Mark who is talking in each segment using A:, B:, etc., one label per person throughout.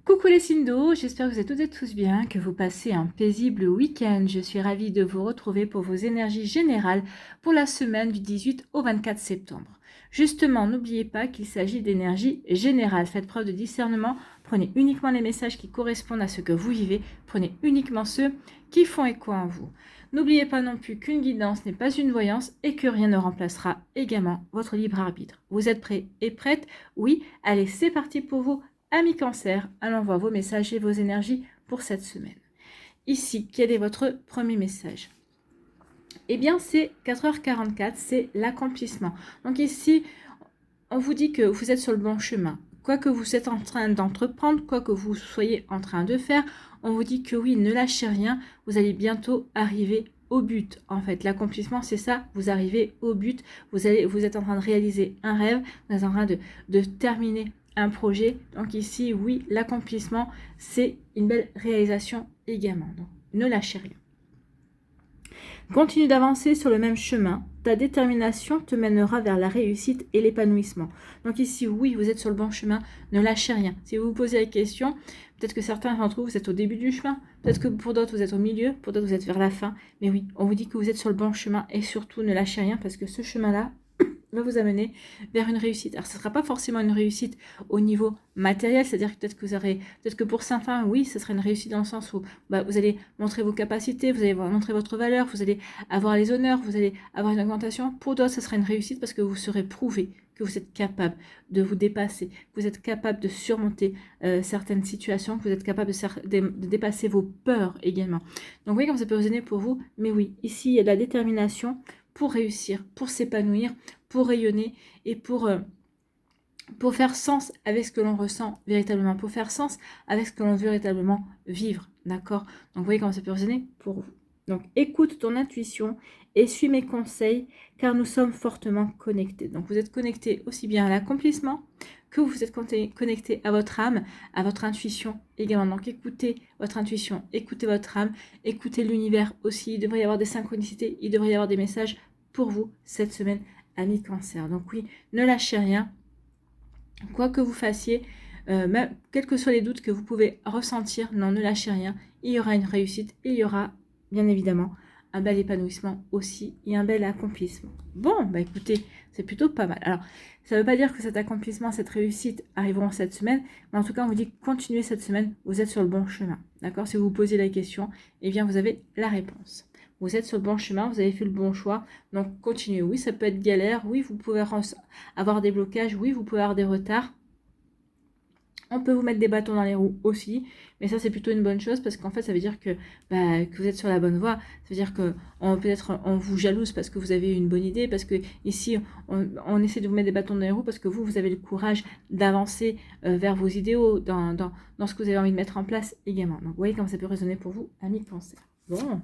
A: Coucou les signes d'eau, j'espère que vous êtes toutes et tous bien, que vous passez un paisible week-end. Je suis ravie de vous retrouver pour vos énergies générales pour la semaine du 18 au 24 septembre. Justement, n'oubliez pas qu'il s'agit d'énergie générale. Faites preuve de discernement, prenez uniquement les messages qui correspondent à ce que vous vivez, prenez uniquement ceux qui font écho en vous. N'oubliez pas non plus qu'une guidance n'est pas une voyance et que rien ne remplacera également votre libre arbitre. Vous êtes prêts et prêtes? Oui, allez, c'est parti pour vous. Amis Cancer, allons voir vos messages et vos énergies pour cette semaine. Ici, quel est votre premier message? Eh bien, c'est 4h44, c'est l'accomplissement. Donc ici, on vous dit que vous êtes sur le bon chemin. Quoi que vous êtes en train d'entreprendre, quoi que vous soyez en train de faire, on vous dit que oui, ne lâchez rien, vous allez bientôt arriver au but. En fait, l'accomplissement, c'est ça, vous arrivez au but, vous êtes en train de réaliser un rêve, vous êtes en train de terminer un projet. Donc ici, oui, l'accomplissement, c'est une belle réalisation également. Donc, ne lâchez rien. Continue d'avancer sur le même chemin. Ta détermination te mènera vers la réussite et l'épanouissement. Donc ici, oui, vous êtes sur le bon chemin. Ne lâchez rien. Si vous vous posez la question, peut-être que certains d'entre vous, vous êtes au début du chemin. Peut-être que pour d'autres, vous êtes au milieu. Pour d'autres, vous êtes vers la fin. Mais oui, on vous dit que vous êtes sur le bon chemin. Et surtout, ne lâchez rien parce que ce chemin-là va vous amener vers une réussite. Alors, ce ne sera pas forcément une réussite au niveau matériel, c'est-à-dire que peut-être que pour certains, oui, ce sera une réussite dans le sens où vous allez montrer vos capacités, vous allez montrer votre valeur, vous allez avoir les honneurs, vous allez avoir une augmentation. Pour d'autres, ce sera une réussite parce que vous serez prouvé que vous êtes capable de vous dépasser, que vous êtes capable de surmonter certaines situations, que vous êtes capable de dépasser vos peurs également. Donc, oui, comme ça peut résonner pour vous, mais oui, ici, il y a de la détermination pour réussir, pour s'épanouir, pour rayonner et pour faire sens avec ce que l'on ressent véritablement, pour faire sens avec ce que l'on veut véritablement vivre, d'accord? Donc, vous voyez comment ça peut résonner pour vous. Donc, écoute ton intuition et suis mes conseils, car nous sommes fortement connectés. Donc, vous êtes connectés aussi bien à l'accomplissement que vous êtes connectés à votre âme, à votre intuition également. Donc, écoutez votre intuition, écoutez votre âme, écoutez l'univers aussi. Il devrait y avoir des synchronicités, il devrait y avoir des messages pour vous cette semaine, amis Cancer. Donc oui, ne lâchez rien. Quoi que vous fassiez, même quels que soient les doutes que vous pouvez ressentir, non, ne lâchez rien. Il y aura une réussite et il y aura, bien évidemment, un bel épanouissement aussi et un bel accomplissement. Bon, écoutez, c'est plutôt pas mal. Alors, ça ne veut pas dire que cet accomplissement, cette réussite arriveront cette semaine, mais en tout cas, on vous dit continuez cette semaine, vous êtes sur le bon chemin. D'accord? Si vous vous posez la question, eh bien, vous avez la réponse. Vous êtes sur le bon chemin, vous avez fait le bon choix, donc continuez. Oui, ça peut être galère, oui, vous pouvez avoir des blocages, oui, vous pouvez avoir des retards. On peut vous mettre des bâtons dans les roues aussi, mais ça c'est plutôt une bonne chose parce qu'en fait ça veut dire que vous êtes sur la bonne voie. Ça veut dire que peut-être on vous jalouse parce que vous avez une bonne idée, parce que ici on essaie de vous mettre des bâtons dans les roues parce que vous avez le courage d'avancer vers vos idéaux, dans ce que vous avez envie de mettre en place également. Donc vous voyez comment ça peut résonner pour vous, amis Cancer. Bon.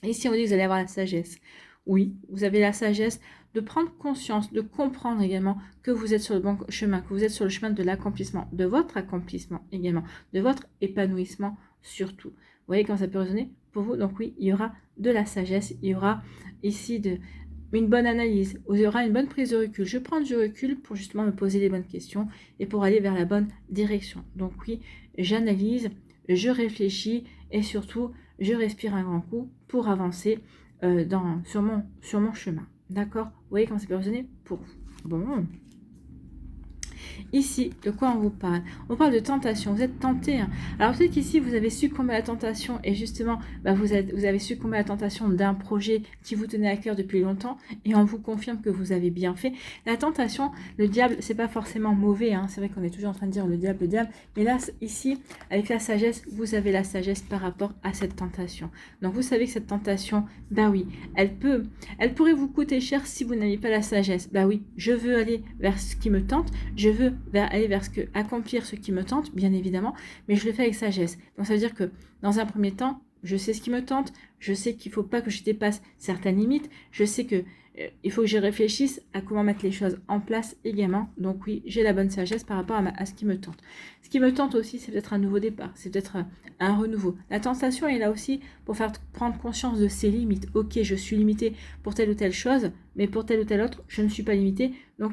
A: Ici, on dit que vous allez avoir la sagesse. Oui, vous avez la sagesse de prendre conscience, de comprendre également que vous êtes sur le bon chemin, que vous êtes sur le chemin de l'accomplissement, de votre accomplissement également, de votre épanouissement surtout. Vous voyez comment ça peut résonner pour vous? Donc oui, il y aura de la sagesse, il y aura ici une bonne analyse, il y aura une bonne prise de recul. Je prends du recul pour justement me poser les bonnes questions et pour aller vers la bonne direction. Donc oui, j'analyse, je réfléchis et surtout, je respire un grand coup pour avancer sur mon chemin. D'accord? Vous voyez comment ça peut résonner pour vous. Bon. Ici, de quoi on vous parle? On parle de tentation, vous êtes tenté. Hein. Alors peut-être qu'ici, vous avez succombé à la tentation et justement, vous avez succombé à la tentation d'un projet qui vous tenait à cœur depuis longtemps et on vous confirme que vous avez bien fait. La tentation, le diable, c'est pas forcément mauvais. Hein. C'est vrai qu'on est toujours en train de dire le diable, mais là, ici, avec la sagesse, vous avez la sagesse par rapport à cette tentation. Donc vous savez que cette tentation, oui, elle pourrait vous coûter cher si vous n'aviez pas la sagesse. Oui, je veux aller vers ce qui me tente, je veux aller vers accomplir ce qui me tente, bien évidemment, mais je le fais avec sagesse. Donc ça veut dire que dans un premier temps, je sais ce qui me tente, je sais qu'il ne faut pas que je dépasse certaines limites, je sais que il faut que je réfléchisse à comment mettre les choses en place également. Donc oui, j'ai la bonne sagesse par rapport à ce qui me tente. Ce qui me tente aussi, c'est peut-être un nouveau départ, c'est peut-être un renouveau. La tentation est là aussi pour faire prendre conscience de ses limites. Ok, je suis limitée pour telle ou telle chose, mais pour telle ou telle autre, je ne suis pas limitée. Donc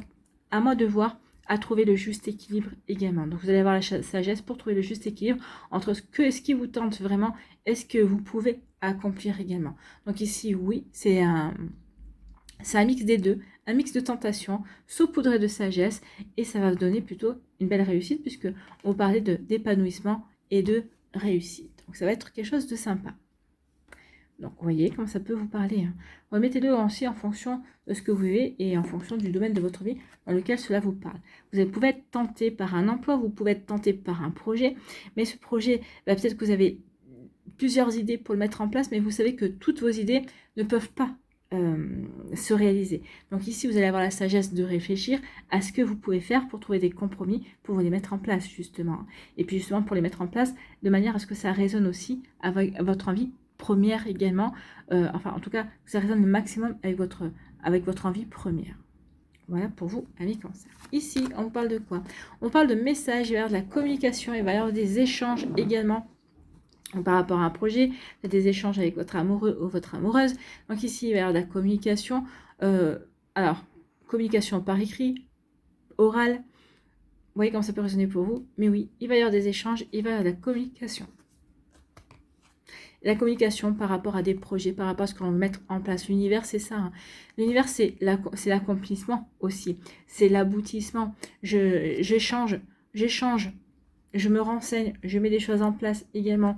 A: à moi de voir à trouver le juste équilibre également. Donc vous allez avoir la sagesse pour trouver le juste équilibre entre ce qui vous tente vraiment et ce que vous pouvez accomplir également. Donc ici, oui, c'est un mix des deux, un mix de tentation, saupoudré de sagesse, et ça va vous donner plutôt une belle réussite puisque on parlait d'épanouissement et de réussite. Donc ça va être quelque chose de sympa. Donc, vous voyez comment ça peut vous parler. Hein. Remettez-le aussi en fonction de ce que vous vivez et en fonction du domaine de votre vie dans lequel cela vous parle. Vous pouvez être tenté par un emploi, vous pouvez être tenté par un projet, mais ce projet, peut-être que vous avez plusieurs idées pour le mettre en place, mais vous savez que toutes vos idées ne peuvent pas se réaliser. Donc ici, vous allez avoir la sagesse de réfléchir à ce que vous pouvez faire pour trouver des compromis, pour les mettre en place, justement. Et puis, justement, pour les mettre en place de manière à ce que ça résonne aussi avec votre envie première également, enfin en tout cas que ça résonne le maximum avec votre envie première. Voilà pour vous, amis Cancer. Ici, on vous parle de quoi? On parle de messages, il va y avoir de la communication, il va y avoir des échanges également par rapport à un projet, des échanges avec votre amoureux ou votre amoureuse. Donc ici, il va y avoir de la communication, alors communication par écrit, orale, vous voyez comment ça peut résonner pour vous, mais oui, il va y avoir des échanges, il va y avoir de la communication. La communication par rapport à des projets, par rapport à ce qu'on veut mettre en place. L'univers, c'est ça. Hein. L'univers, c'est l'accomplissement aussi. C'est l'aboutissement. J'échange, je me renseigne, je mets des choses en place également.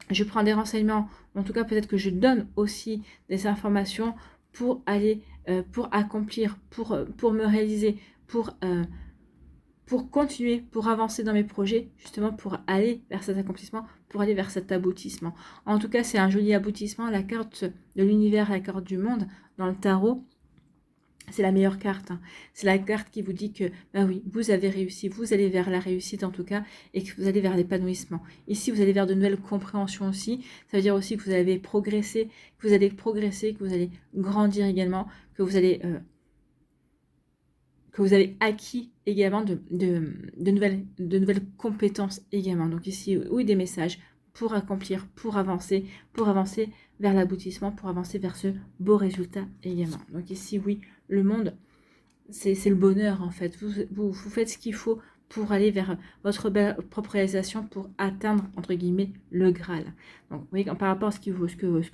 A: Je prends des renseignements. En tout cas, peut-être que je donne aussi des informations pour aller, pour accomplir, pour me réaliser, pour continuer, pour avancer dans mes projets, justement pour aller vers cet accomplissement, pour aller vers cet aboutissement. En tout cas, c'est un joli aboutissement. La carte de l'univers, la carte du monde, dans le tarot, c'est la meilleure carte. Hein. C'est la carte qui vous dit que, ben oui, vous avez réussi, vous allez vers la réussite en tout cas, et que vous allez vers l'épanouissement. Ici, vous allez vers de nouvelles compréhensions aussi. Ça veut dire aussi que vous avez progressé, que vous allez grandir également, que vous avez acquis également de nouvelles compétences également. Donc ici, oui, des messages pour accomplir, pour avancer vers l'aboutissement, pour avancer vers ce beau résultat également. Donc ici, oui, le monde, c'est le bonheur en fait. Vous faites ce qu'il faut pour aller vers votre propre réalisation, pour atteindre, entre guillemets, le Graal. Donc, vous voyez, par rapport à ce que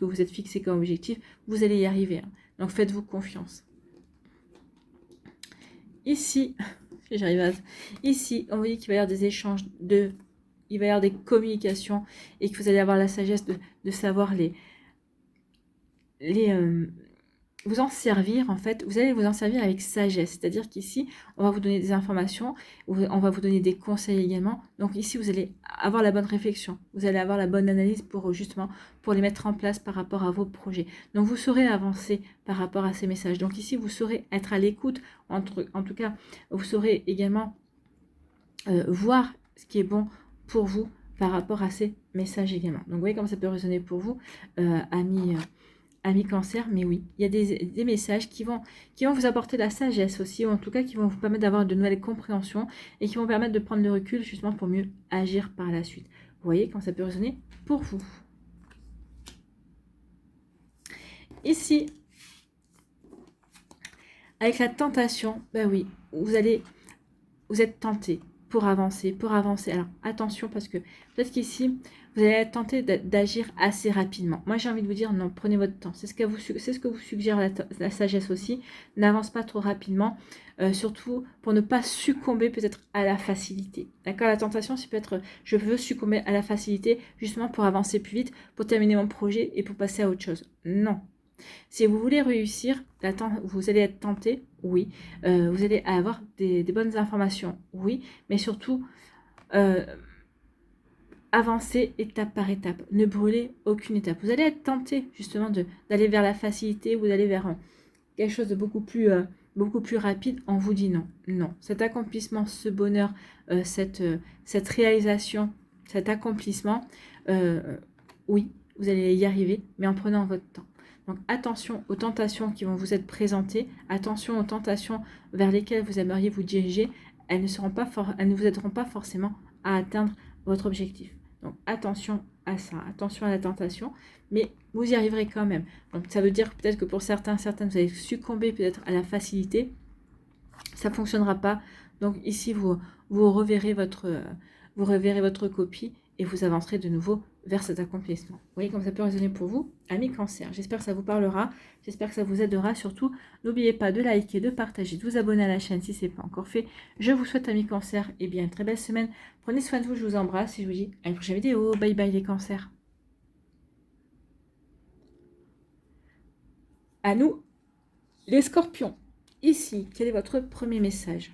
A: vous êtes fixé comme objectif, vous allez y arriver. Hein. Donc, faites-vous confiance. Ici, ici, on vous dit qu'il va y avoir des échanges, il va y avoir des communications et que vous allez avoir la sagesse de savoir vous en servir en fait. Vous allez vous en servir avec sagesse, c'est-à-dire qu'ici, on va vous donner des informations, on va vous donner des conseils également. Donc ici, vous allez avoir la bonne réflexion, vous allez avoir la bonne analyse pour les mettre en place par rapport à vos projets. Donc vous saurez avancer par rapport à ces messages. Donc ici, vous saurez être à l'écoute, en tout cas, vous saurez également voir ce qui est bon pour vous par rapport à ces messages également. Donc vous voyez comment ça peut résonner pour vous, amis Cancer, mais oui, il y a des messages qui vont vous apporter de la sagesse aussi, ou en tout cas qui vont vous permettre d'avoir de nouvelles compréhensions et qui vont permettre de prendre le recul justement pour mieux agir par la suite. Vous voyez comment ça peut résonner pour vous. Ici, avec la tentation, ben oui, vous êtes tenté pour avancer. Alors attention parce que peut-être qu'ici, vous allez être tenté d'agir assez rapidement. Moi, j'ai envie de vous dire non, prenez votre temps. C'est ce que vous suggère la sagesse aussi. N'avance pas trop rapidement, surtout pour ne pas succomber peut-être à la facilité. D'accord? La tentation, c'est peut-être je veux succomber à la facilité justement pour avancer plus vite, pour terminer mon projet et pour passer à autre chose. Non. Si vous voulez réussir, vous allez être tenté, oui. Vous allez avoir des bonnes informations, oui. Mais surtout, avancez étape par étape. Ne brûlez aucune étape. Vous allez être tenté justement d'aller vers la facilité ou d'aller vers quelque chose de beaucoup plus rapide. On vous dit non. Non. Cet accomplissement, ce bonheur, cette réalisation, cet accomplissement, oui, vous allez y arriver, mais en prenant votre temps. Donc attention aux tentations qui vont vous être présentées, attention aux tentations vers lesquelles vous aimeriez vous diriger, elles ne vous aideront pas forcément à atteindre votre objectif. Donc attention à ça, attention à la tentation, mais vous y arriverez quand même. Donc ça veut dire peut-être que pour certaines, vous allez succomber peut-être à la facilité, Ça ne fonctionnera pas. Donc ici, vous reverrez votre copie et vous avancerez de nouveau vers cet accomplissement. Vous voyez comme ça peut résonner pour vous, amis Cancer. J'espère que ça vous parlera, j'espère que ça vous aidera. Surtout, n'oubliez pas de liker, de partager, de vous abonner à la chaîne si ce n'est pas encore fait. Je vous souhaite, amis Cancer, et bien une très belle semaine. Prenez soin de vous, je vous embrasse et je vous dis à une prochaine vidéo. Bye bye les Cancers. À nous, les Scorpions. Ici, quel est votre premier message?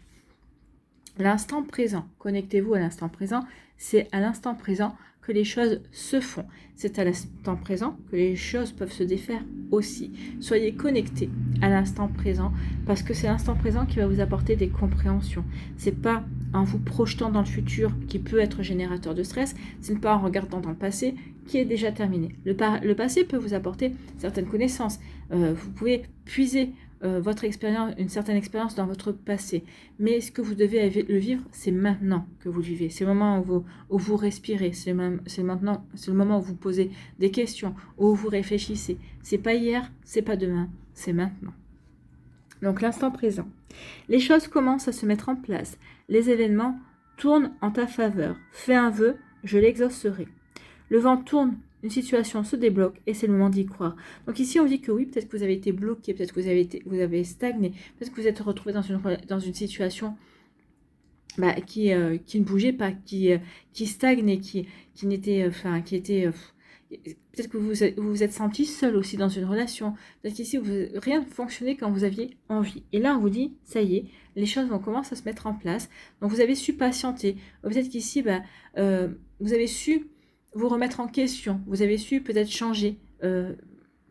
A: L'instant présent, connectez-vous à l'instant présent, c'est à l'instant présent que les choses se font. C'est à l'instant présent que les choses peuvent se défaire aussi. Soyez connectés à l'instant présent parce que c'est l'instant présent qui va vous apporter des compréhensions. C'est pas en vous projetant dans le futur qui peut être générateur de stress, ce n'est pas en regardant dans le passé qui est déjà terminé. Le passé peut vous apporter certaines connaissances. Vous pouvez puiser votre expérience, une certaine expérience dans votre passé. Mais ce que vous devez le vivre, c'est maintenant que vous le vivez. C'est le moment où vous respirez. C'est maintenant, c'est le moment où vous posez des questions, où vous réfléchissez. C'est pas hier, c'est pas demain, c'est maintenant. Donc l'instant présent. Les choses commencent à se mettre en place. Les événements tournent en ta faveur. Fais un vœu, je l'exaucerai. Le vent tourne, une situation se débloque et c'est le moment d'y croire. Donc ici, on dit que oui, peut-être que vous avez été bloqué, peut-être que vous avez stagné, peut-être que vous êtes retrouvé dans une situation qui ne bougeait pas, qui stagne et qui n'était, qui était... peut-être que vous vous êtes senti seul aussi dans une relation. Peut-être qu'ici, rien ne fonctionnait quand vous aviez envie. Et là, on vous dit, ça y est, les choses vont commencer à se mettre en place. Donc, vous avez su patienter. Peut-être qu'ici, vous avez su vous remettre en question. Vous avez su peut-être changer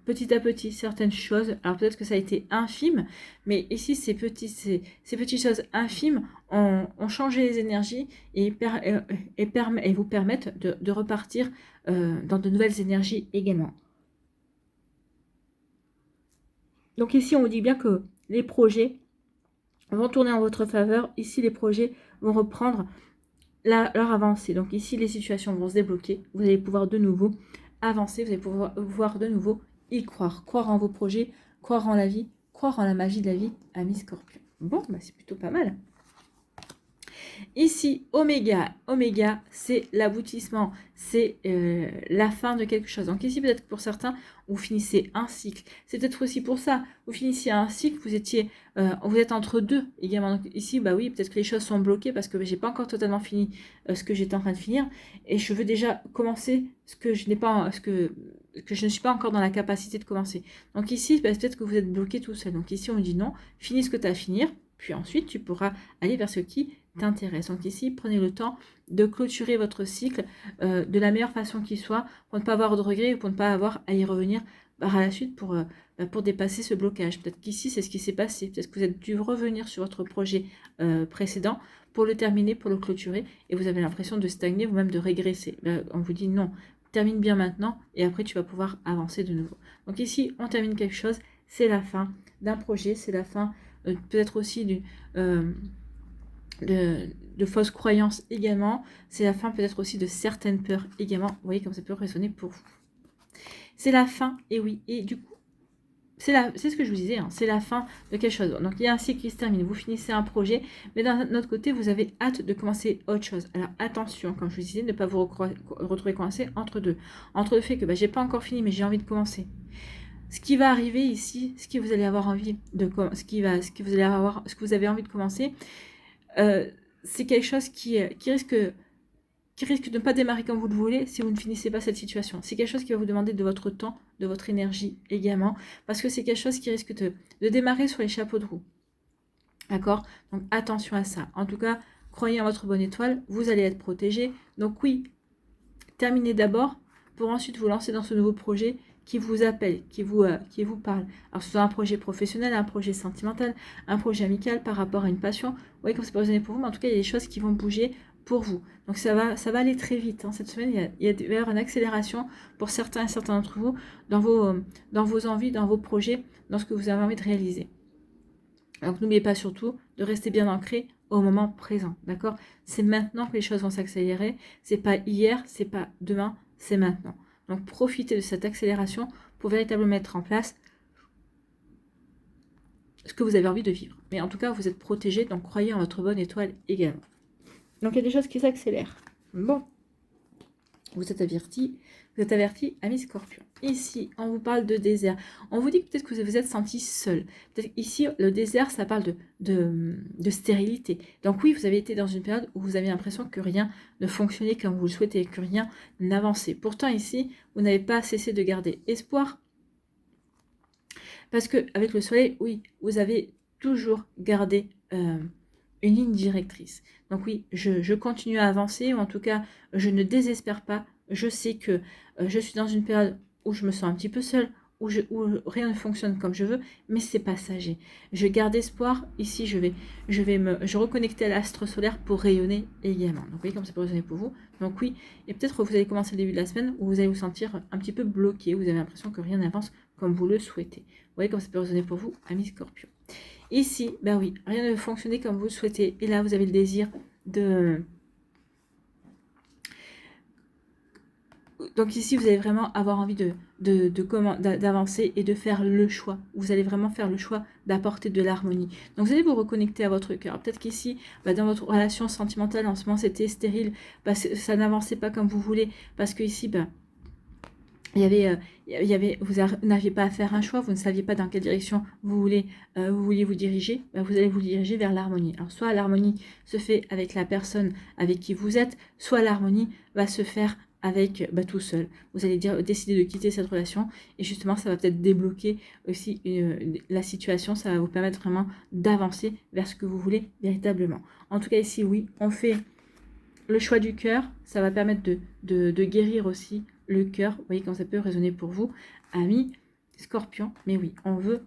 A: petit à petit certaines choses. Alors peut-être que ça a été infime, mais ici ces petites choses infimes ont changé les énergies et vous permettent de repartir dans de nouvelles énergies également. Donc ici on vous dit bien que les projets vont tourner en votre faveur. Ici les projets vont reprendre leur avancée. Donc ici, les situations vont se débloquer. Vous allez pouvoir de nouveau avancer. Vous allez pouvoir de nouveau y croire. Croire en vos projets, croire en la vie, croire en la magie de la vie, amis Scorpion. Bon, c'est plutôt pas mal. Ici, Oméga, c'est l'aboutissement, c'est la fin de quelque chose. Donc ici, peut-être que pour certains, vous finissez un cycle. C'est peut-être aussi pour ça, vous finissiez un cycle, vous êtes entre deux également. Donc ici, oui, peut-être que les choses sont bloquées parce que j'ai pas encore totalement fini ce que j'étais en train de finir et je veux déjà commencer ce que je ne suis pas encore dans la capacité de commencer. Donc ici, peut-être que vous êtes bloqué tout seul. Donc ici, on dit non, finis ce que tu as à finir, puis ensuite, tu pourras aller vers ce qui t'intéresse. Donc ici, prenez le temps de clôturer votre cycle de la meilleure façon qui soit pour ne pas avoir de regrets ou pour ne pas avoir à y revenir par la suite pour dépasser ce blocage. Peut-être qu'ici, c'est ce qui s'est passé. Peut-être que vous êtes dû revenir sur votre projet précédent pour le terminer, pour le clôturer et vous avez l'impression de stagner ou même de régresser. Là, on vous dit non, termine bien maintenant et après, tu vas pouvoir avancer de nouveau. Donc ici, on termine quelque chose, c'est la fin d'un projet, c'est la fin peut-être aussi de fausses croyances également. C'est la fin peut-être aussi de certaines peurs également. Vous voyez comme ça peut résonner pour vous. C'est la fin, et oui. Et du coup, c'est ce que je vous disais, c'est la fin de quelque chose. Donc il y a un cycle qui se termine, vous finissez un projet, mais d'un autre côté, vous avez hâte de commencer autre chose. Alors attention, comme je vous disais, ne pas vous retrouver coincé entre deux. Entre le fait que j'ai pas encore fini, mais j'ai envie de commencer. Ce qui va arriver ici, ce que vous allez avoir envie de ce que vous avez envie de commencer, c'est quelque chose qui risque de ne pas démarrer comme vous le voulez si vous ne finissez pas cette situation. C'est quelque chose qui va vous demander de votre temps, de votre énergie également, parce que c'est quelque chose qui risque de démarrer sur les chapeaux de roue. D'accord? Donc attention à ça. En tout cas, croyez en votre bonne étoile, vous allez être protégé. Donc oui, terminez d'abord pour ensuite vous lancer dans ce nouveau projet qui vous appelle, qui vous parle. Alors, ce soit un projet professionnel, un projet sentimental, un projet amical par rapport à une passion. Vous voyez comme c'est pas résonné pour vous, mais en tout cas, il y a des choses qui vont bouger pour vous. Donc, ça va aller très vite. Cette semaine, il y a d'ailleurs une accélération pour certains et certains d'entre vous dans vos envies, dans vos projets, dans ce que vous avez envie de réaliser. Donc, n'oubliez pas surtout de rester bien ancré au moment présent. D'accord? C'est maintenant que les choses vont s'accélérer. C'est pas hier, c'est pas demain, c'est maintenant. Donc, profitez de cette accélération pour véritablement mettre en place ce que vous avez envie de vivre. Mais en tout cas, vous êtes protégé, donc croyez en votre bonne étoile également. Donc il y a des choses qui s'accélèrent. Bon, vous êtes averti, amis Scorpion. Ici, on vous parle de désert. On vous dit que peut-être que vous vous êtes senti seul. Peut-être ici, le désert, ça parle de stérilité. Donc oui, vous avez été dans une période où vous avez l'impression que rien ne fonctionnait comme vous le souhaitez, que rien n'avançait. Pourtant ici, vous n'avez pas cessé de garder espoir. Parce que avec le soleil, oui, vous avez toujours gardé une ligne directrice. Donc oui, je continue à avancer, ou en tout cas, je ne désespère pas. Je sais que je suis dans une période où je me sens un petit peu seule, où rien ne fonctionne comme je veux, mais c'est passager. Je garde espoir. Ici, je vais me reconnecter à l'astre solaire pour rayonner également. Donc, vous voyez comme ça peut résonner pour vous. Donc oui, et peut-être que vous allez commencer le début de la semaine où vous allez vous sentir un petit peu bloqué, vous avez l'impression que rien n'avance comme vous le souhaitez. Vous voyez comme ça peut résonner pour vous, amis Scorpion. Ici, ben oui, rien ne fonctionnait comme vous le souhaitez. Et là, vous avez le désir de... Donc ici, vous allez vraiment avoir envie d'avancer et de faire le choix. Vous allez vraiment faire le choix d'apporter de l'harmonie. Donc vous allez vous reconnecter à votre cœur. Peut-être qu'ici, dans votre relation sentimentale, en ce moment, c'était stérile. Ça n'avançait pas comme vous voulez. Parce que ici, vous n'aviez pas à faire un choix, vous ne saviez pas dans quelle direction vous vouliez vous diriger, vous allez vous diriger vers l'harmonie. Alors soit l'harmonie se fait avec la personne avec qui vous êtes, soit l'harmonie va se faire avec tout seul. Vous allez décider de quitter cette relation et justement ça va peut-être débloquer aussi la situation, ça va vous permettre vraiment d'avancer vers ce que vous voulez véritablement. En tout cas ici oui, on fait le choix du cœur, ça va permettre de guérir aussi le cœur. Vous voyez quand ça peut résonner pour vous, amis Scorpion. Mais oui, on veut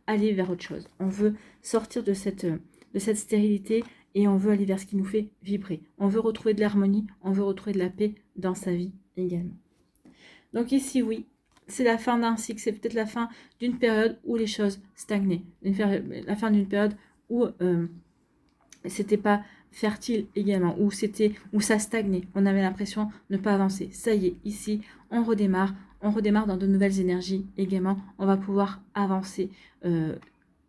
A: aller vers autre chose. On veut sortir de cette stérilité et on veut aller vers ce qui nous fait vibrer. On veut retrouver de l'harmonie, on veut retrouver de la paix dans sa vie également. Donc ici, oui, c'est la fin d'un cycle, c'est peut-être la fin d'une période où les choses stagnaient. La fin d'une période où c'était pas fertile également, où ça stagnait, on avait l'impression de ne pas avancer. Ça y est, ici, on redémarre dans de nouvelles énergies également, on va pouvoir avancer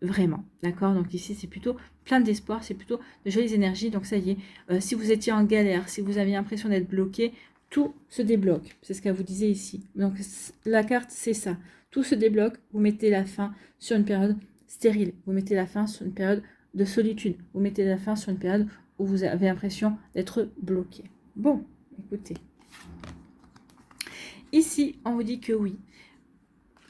A: vraiment, d'accord? Donc ici, c'est plutôt plein d'espoir, c'est plutôt de jolies énergies, donc ça y est, si vous étiez en galère, si vous aviez l'impression d'être bloqué, tout se débloque, c'est ce qu'elle vous disait ici. Donc la carte, c'est ça, tout se débloque, vous mettez la fin sur une période stérile, vous mettez la fin sur une période de solitude, vous mettez la fin sur une période où vous avez l'impression d'être bloqué. Bon, écoutez. Ici, on vous dit que oui,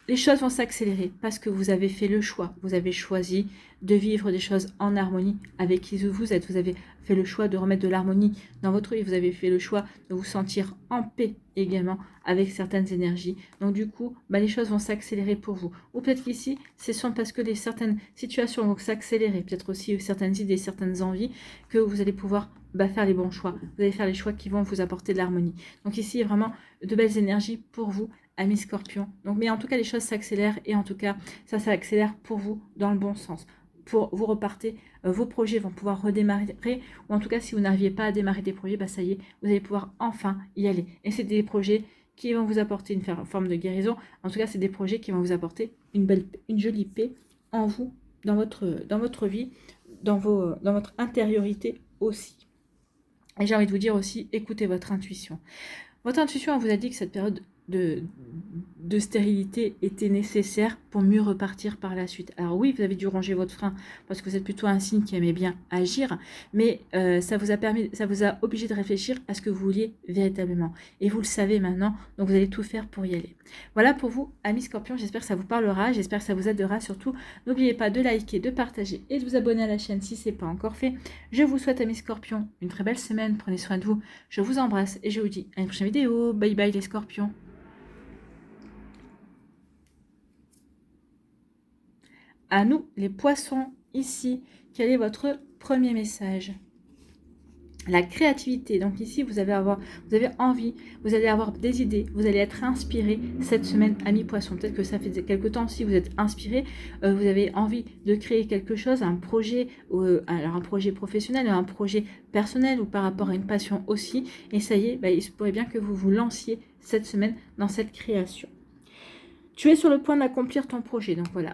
A: les choses vont s'accélérer parce que vous avez fait le choix. Vous avez choisi de vivre des choses en harmonie avec qui vous êtes. Vous avez fait le choix de remettre de l'harmonie dans votre vie. Vous avez fait le choix de vous sentir en paix également avec certaines énergies. Donc du coup, les choses vont s'accélérer pour vous. Ou peut-être qu'ici, c'est parce que certaines situations vont s'accélérer. Peut-être aussi certaines idées, certaines envies que vous allez pouvoir faire les bons choix. Vous allez faire les choix qui vont vous apporter de l'harmonie. Donc ici, il y a vraiment de belles énergies pour vous, amis Scorpion. Donc, mais en tout cas, les choses s'accélèrent et en tout cas, ça s'accélère pour vous dans le bon sens. Pour vous repartez, vos projets vont pouvoir redémarrer, ou en tout cas, si vous n'arriviez pas à démarrer des projets, ça y est, vous allez pouvoir enfin y aller. Et c'est des projets qui vont vous apporter une forme de guérison. En tout cas, c'est des projets qui vont vous apporter une jolie paix en vous, dans votre vie, dans votre intériorité aussi. Et j'ai envie de vous dire aussi, écoutez votre intuition. Votre intuition, elle vous a dit que cette période de stérilité était nécessaire pour mieux repartir par la suite. Alors oui, vous avez dû ranger votre frein parce que vous êtes plutôt un signe qui aimait bien agir, mais ça vous a obligé de réfléchir à ce que vous vouliez véritablement. Et vous le savez maintenant, donc vous allez tout faire pour y aller. Voilà pour vous, amis Scorpions, j'espère que ça vous parlera, j'espère que ça vous aidera. Surtout, n'oubliez pas de liker, de partager et de vous abonner à la chaîne si ce n'est pas encore fait. Je vous souhaite, amis Scorpions, une très belle semaine, prenez soin de vous, je vous embrasse et je vous dis à une prochaine vidéo. Bye bye les Scorpions. À nous, les poissons, ici, quel est votre premier message? La créativité. Donc ici, vous avez envie, vous allez avoir des idées, vous allez être inspiré cette semaine, amis poissons. Peut-être que ça fait quelque temps, si vous êtes inspiré, vous avez envie de créer quelque chose, un projet, alors un projet professionnel, un projet personnel ou par rapport à une passion aussi. Et ça y est, il se pourrait bien que vous vous lanciez cette semaine dans cette création. Tu es sur le point d'accomplir ton projet. Donc voilà,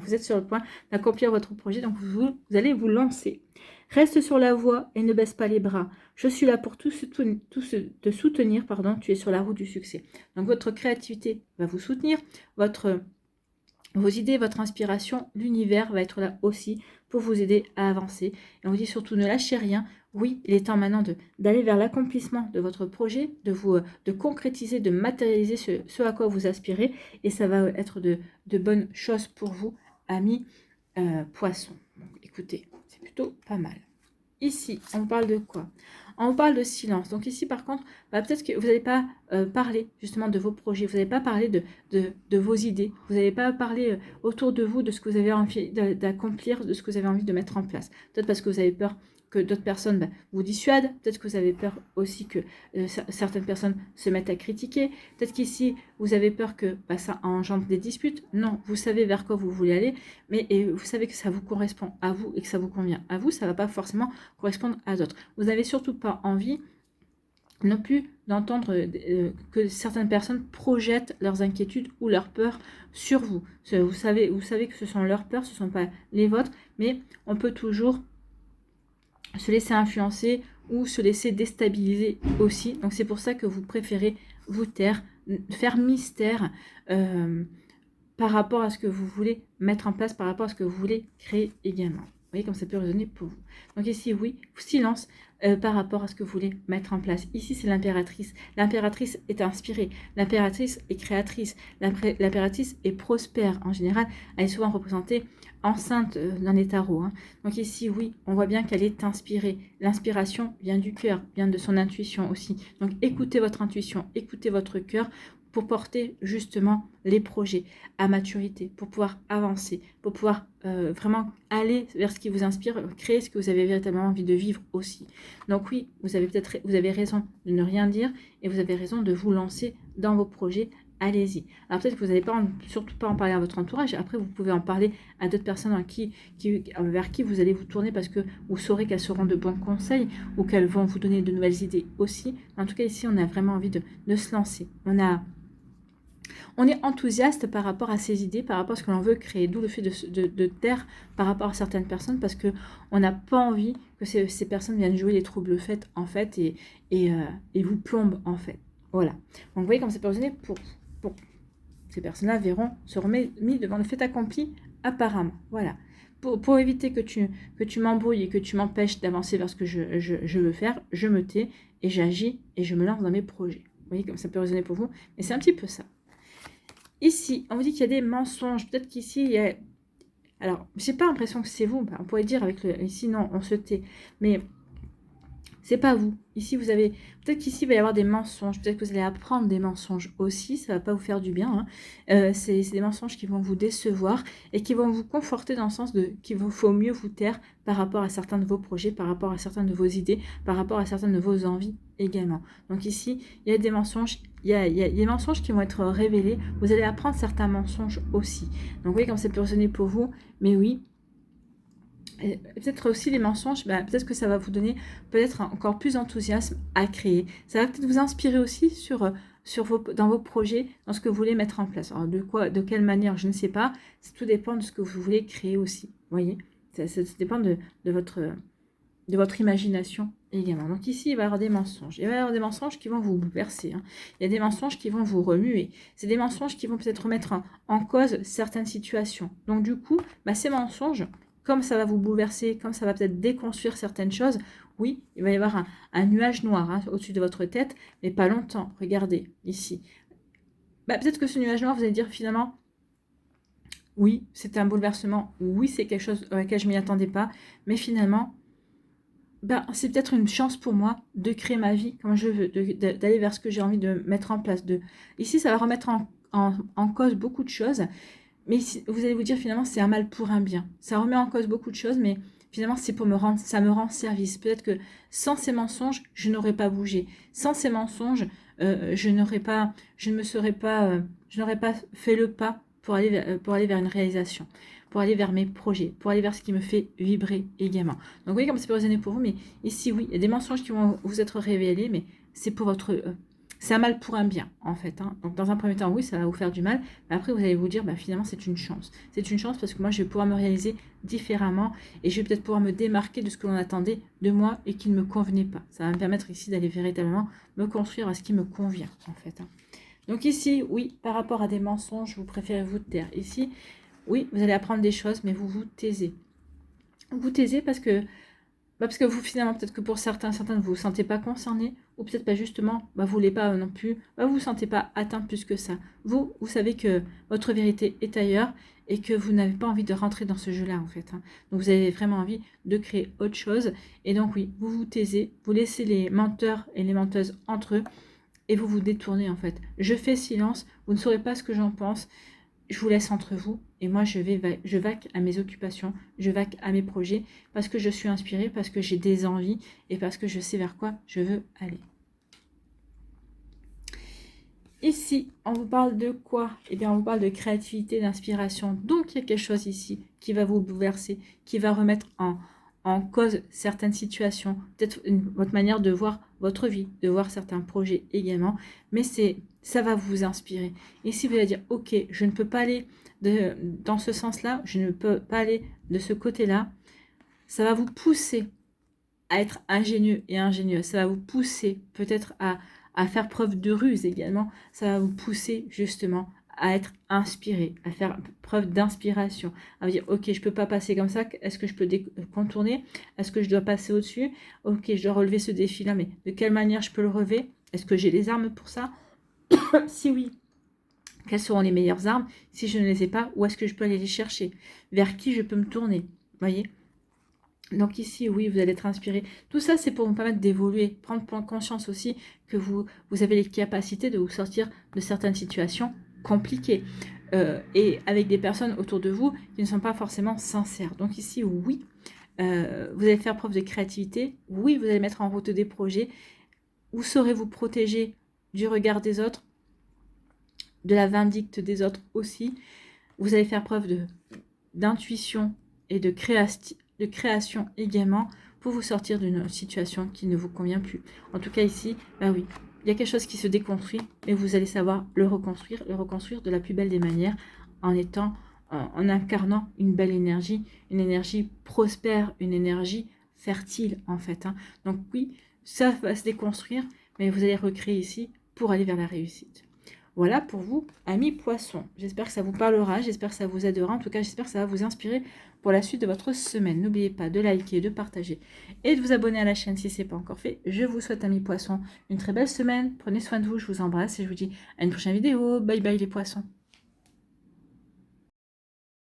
A: vous êtes sur le point d'accomplir votre projet. Donc vous allez vous lancer. Reste sur la voie et ne baisse pas les bras. Je suis là pour te soutenir. Pardon, tu es sur la route du succès. Donc votre créativité va vous soutenir. Vos idées, votre inspiration, l'univers va être là aussi pour vous aider à avancer. Et on vous dit surtout ne lâchez rien. Oui, il est temps maintenant d'aller vers l'accomplissement de votre projet, de concrétiser, de matérialiser ce à quoi vous aspirez. Et ça va être de bonnes choses pour vous, amis poissons. Donc, écoutez, c'est plutôt pas mal. Ici, on parle de quoi? On parle de silence. Donc ici, par contre, peut-être que vous n'allez pas parler justement de vos projets. Vous n'allez pas parler de vos idées. Vous n'allez pas parler autour de vous de ce que vous avez envie d'accomplir, de ce que vous avez envie de mettre en place. Peut-être parce que vous avez peur que d'autres personnes vous dissuadent. Peut-être que vous avez peur aussi que certaines personnes se mettent à critiquer. Peut-être qu'ici, vous avez peur que ça engendre des disputes. Non, vous savez vers quoi vous voulez aller, mais vous savez que ça vous correspond à vous et que ça vous convient à vous. Ça ne va pas forcément correspondre à d'autres. Vous n'avez surtout pas envie non plus d'entendre que certaines personnes projettent leurs inquiétudes ou leurs peurs sur vous. Vous savez que ce sont leurs peurs, ce ne sont pas les vôtres, mais on peut toujours se laisser influencer ou se laisser déstabiliser aussi. Donc c'est pour ça que vous préférez vous taire, faire mystère par rapport à ce que vous voulez mettre en place, par rapport à ce que vous voulez créer également. Vous voyez comme ça peut résonner pour vous. Donc ici, oui, silence par rapport à ce que vous voulez mettre en place. Ici, c'est l'impératrice. L'impératrice est inspirée. L'impératrice est créatrice. L'impératrice est prospère. En général, elle est souvent représentée enceinte dans les tarots. Donc ici, oui, on voit bien qu'elle est inspirée. L'inspiration vient du cœur, vient de son intuition aussi. Donc écoutez votre intuition, écoutez votre cœur pour porter justement les projets à maturité, pour pouvoir avancer, pour pouvoir vraiment aller vers ce qui vous inspire, créer ce que vous avez véritablement envie de vivre aussi. Donc oui, vous avez raison de ne rien dire et vous avez raison de vous lancer dans vos projets. Allez-y. Alors peut-être que vous n'allez surtout pas en parler à votre entourage. Après, vous pouvez en parler à d'autres personnes vers qui vous allez vous tourner parce que vous saurez qu'elles seront de bons conseils ou qu'elles vont vous donner de nouvelles idées aussi. En tout cas, ici, on a vraiment envie de se lancer. On est enthousiaste par rapport à ces idées, par rapport à ce que l'on veut créer, d'où le fait de taire par rapport à certaines personnes, parce qu'on n'a pas envie que ces personnes viennent jouer les troubles faits, en fait, et vous plombent, en fait. Voilà. Donc, vous voyez comme c'est personné pour ces personnes-là seront mis devant le fait accompli, apparemment. Voilà. Pour éviter que tu m'embrouilles et que tu m'empêches d'avancer vers ce que je veux faire, je me tais et j'agis et je me lance dans mes projets. Vous voyez comme ça peut résonner pour vous, mais c'est un petit peu ça. Ici, on vous dit qu'il y a des mensonges. Peut-être qu'ici, il y a... Alors, j'ai pas l'impression que c'est vous. On pourrait dire avec le... Ici, non, on se tait. Mais c'est pas vous. Ici, vous avez... Peut-être qu'ici, il va y avoir des mensonges. Peut-être que vous allez apprendre des mensonges aussi. Ça va pas vous faire du bien. C'est des mensonges qui vont vous décevoir et qui vont vous conforter dans le sens qu'il vous faut mieux vous taire par rapport à certains de vos projets, par rapport à certaines de vos idées, par rapport à certaines de vos envies également. Donc ici, il y a des mensonges. Il y a des mensonges qui vont être révélés. Vous allez apprendre certains mensonges aussi. Donc, vous voyez comme ça peut résonner pour vous. Mais oui, peut-être aussi les mensonges, peut-être que ça va vous donner peut-être encore plus d'enthousiasme à créer. Ça va peut-être vous inspirer aussi dans vos projets, dans ce que vous voulez mettre en place. Alors de quelle manière, je ne sais pas. Tout dépend de ce que vous voulez créer aussi. Vous voyez, ça dépend de votre imagination également. Donc ici, il va y avoir des mensonges. Il va y avoir des mensonges qui vont vous bouleverser. Il y a des mensonges qui vont vous remuer. C'est des mensonges qui vont peut-être remettre en cause certaines situations. Donc du coup, ces mensonges, comme ça va vous bouleverser, comme ça va peut-être déconstruire certaines choses, oui, il va y avoir un nuage noir au-dessus de votre tête, mais pas longtemps. Regardez, ici. Peut-être que ce nuage noir, vous allez dire finalement, oui, c'est un bouleversement, oui, c'est quelque chose auquel je ne m'y attendais pas, mais finalement, c'est peut-être une chance pour moi de créer ma vie comme je veux, d'aller vers ce que j'ai envie de mettre en place. Ici, ça va remettre en cause beaucoup de choses, mais vous allez vous dire finalement c'est un mal pour un bien. Ça remet en cause beaucoup de choses, mais finalement c'est ça me rend service. Peut-être que sans ces mensonges, je n'aurais pas bougé. Sans ces mensonges, je n'aurais pas fait le pas pour aller vers une réalisation, pour aller vers mes projets, pour aller vers ce qui me fait vibrer également. Donc vous voyez comme ça peut résonner pour vous, mais ici oui, il y a des mensonges qui vont vous être révélés, mais c'est pour votre c'est un mal pour un bien, en fait. Hein. Donc, dans un premier temps, oui, ça va vous faire du mal. Mais après, vous allez vous dire, bah, finalement, c'est une chance. C'est une chance parce que moi, je vais pouvoir me réaliser différemment et je vais peut-être pouvoir me démarquer de ce que l'on attendait de moi et qui ne me convenait pas. Ça va me permettre ici d'aller véritablement me construire à ce qui me convient, en fait. Hein. Donc ici, oui, par rapport à des mensonges, vous préférez vous taire. Ici, oui, vous allez apprendre des choses, mais vous vous taisez. Vous taisez parce que vous, finalement, peut-être que pour certains ne vous sentez pas concernés, ou peut-être pas justement, vous voulez pas non plus, vous vous sentez pas atteint plus que ça. Vous savez que votre vérité est ailleurs et que vous n'avez pas envie de rentrer dans ce jeu-là, en fait. Hein. Donc, vous avez vraiment envie de créer autre chose. Et donc, oui, vous vous taisez, vous laissez les menteurs et les menteuses entre eux et vous vous détournez, en fait. Je fais silence, vous ne saurez pas ce que j'en pense. Je vous laisse entre vous et moi je vaque à mes occupations, je vaque à mes projets parce que je suis inspirée, parce que j'ai des envies et parce que je sais vers quoi je veux aller. Ici, on vous parle de quoi? Eh bien, on vous parle de créativité, d'inspiration. Donc, il y a quelque chose ici qui va vous bouleverser, qui va remettre en cause certaines situations, peut-être votre manière de voir votre vie, de voir certains projets également, mais ça va vous inspirer. Et si vous allez dire, ok, je ne peux pas aller dans ce sens-là, je ne peux pas aller de ce côté-là, ça va vous pousser à être ingénieux et ingénieuse, ça va vous pousser peut-être à faire preuve de ruse également, ça va vous pousser justement à être inspiré, à faire preuve d'inspiration, à vous dire ok, je peux pas passer comme ça, est-ce que je peux contourner, est-ce que je dois passer au-dessus, ok, je dois relever ce défi-là, mais de quelle manière je peux le relever, est-ce que j'ai les armes pour ça? Si oui, quelles seront les meilleures armes? Si je ne les ai pas, où est-ce que je peux aller les chercher? Vers qui je peux me tourner? Voyez? Donc ici, oui, vous allez être inspiré. Tout ça, c'est pour vous permettre d'évoluer, prendre conscience aussi que vous avez les capacités de vous sortir de certaines situations compliquées. Et avec des personnes autour de vous qui ne sont pas forcément sincères. Donc ici, oui, vous allez faire preuve de créativité. Oui, vous allez mettre en route des projets. Vous saurez vous protéger du regard des autres, de la vindicte des autres aussi. Vous allez faire preuve d'intuition et de création également pour vous sortir d'une situation qui ne vous convient plus. En tout cas ici, oui, il y a quelque chose qui se déconstruit, mais vous allez savoir le reconstruire de la plus belle des manières en incarnant une belle énergie, une énergie prospère, une énergie fertile en fait. Hein. Donc oui, ça va se déconstruire, mais vous allez recréer ici pour aller vers la réussite. Voilà pour vous, amis poissons. J'espère que ça vous parlera, j'espère que ça vous aidera. En tout cas, j'espère que ça va vous inspirer pour la suite de votre semaine. N'oubliez pas de liker, de partager et de vous abonner à la chaîne si ce n'est pas encore fait. Je vous souhaite, amis poissons, une très belle semaine. Prenez soin de vous, je vous embrasse et je vous dis à une prochaine vidéo. Bye bye les poissons.